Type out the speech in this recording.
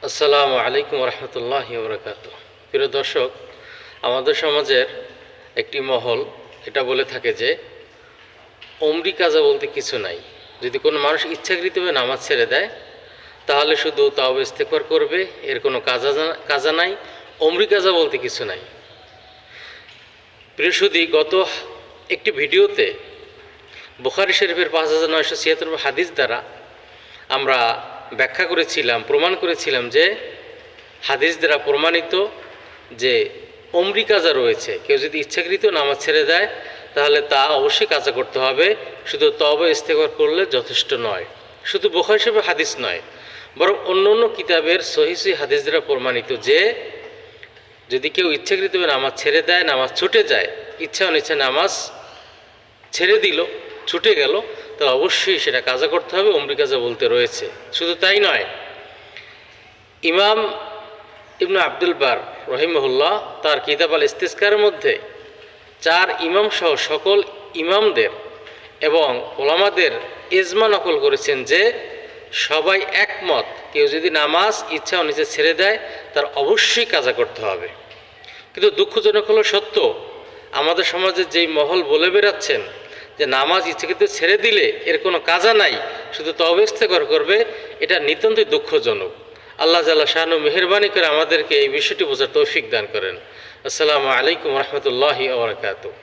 আসসালামু আলাইকুম রহমতুল্লাহি ওবরাকাতু। প্রিয় দর্শক, আমাদের সমাজের একটি মহল এটা বলে থাকে যে অমরি কাজা বলতে কিছু নাই। যদি কোনো মানুষ ইচ্ছাকৃতভাবে নামাজ ছেড়ে দেয় তাহলে শুধু তাওবা ইস্তেগফার করবে, এর কোনো কাজা নাই। অমরি কাজা বলতে কিছু নাই। প্রিয় সুধী, গত একটি ভিডিওতে বুখারী শরীফের 5976 হাদিস দ্বারা আমরা ব্যাখ্যা করেছিলাম, প্রমাণ করেছিলাম যে হাদিস দ্বারা প্রমাণিত যে অমরি কাজা রয়েছে। কেউ যদি ইচ্ছাকৃত নামাজ ছেড়ে দেয় তাহলে তা অবশ্যই কাজা করতে হবে, শুধু তওবা ইস্তেগফার করলে যথেষ্ট নয়। শুধু বুখারী শরীফের হাদিস নয়, বরং অন্য অন্য কিতাবের সহিহ হাদিস দ্বারা প্রমাণিত যে যদি কেউ ইচ্ছাকৃতভাবে নামাজ ছেড়ে দেয়, নামাজ ছুটে যায়, ইচ্ছা অনিচ্ছা নামাজ ছেড়ে দিল, ছুটে গেল, তাহলে অবশ্যই সেটা কাজা করতে হবে। অমরি কাজা বলতে রয়েছে। শুধু তাই নয়, ইমাম ইবনে আব্দুল বার রহিমাহুল্লাহ তার কিতাব আল ইস্তিসকার মধ্যে 4 ইমাম সহ সকল ইমামদের এবং ওলামাদের ইজমা নকল করেছেন যে সবাই একমত, কেউ যদি নামাজ ইচ্ছা অনিচ্ছা ছেড়ে দেয় তার অবশ্যই কাজা করতে হবে। কিন্তু দুঃখজনক হলো সত্য, আমাদের সমাজে যেই মহল বলে বেড়াচ্ছেন যে নামাজ ইচ্ছাকৃত ছেড়ে দিলে এর কোনো কাজা নাই, শুধু তওবা ইস্তেগফার করবে, এটা নিতান্তই দুঃখজনক। আল্লাহ জাল্লা শানু মেহেরবানি করে আমাদেরকে এই বিষয়টি বোঝার তৌফিক দান করেন। আসসালামু আলাইকুম রহমতুল্লাহি ওয়া বারাকাতুহু।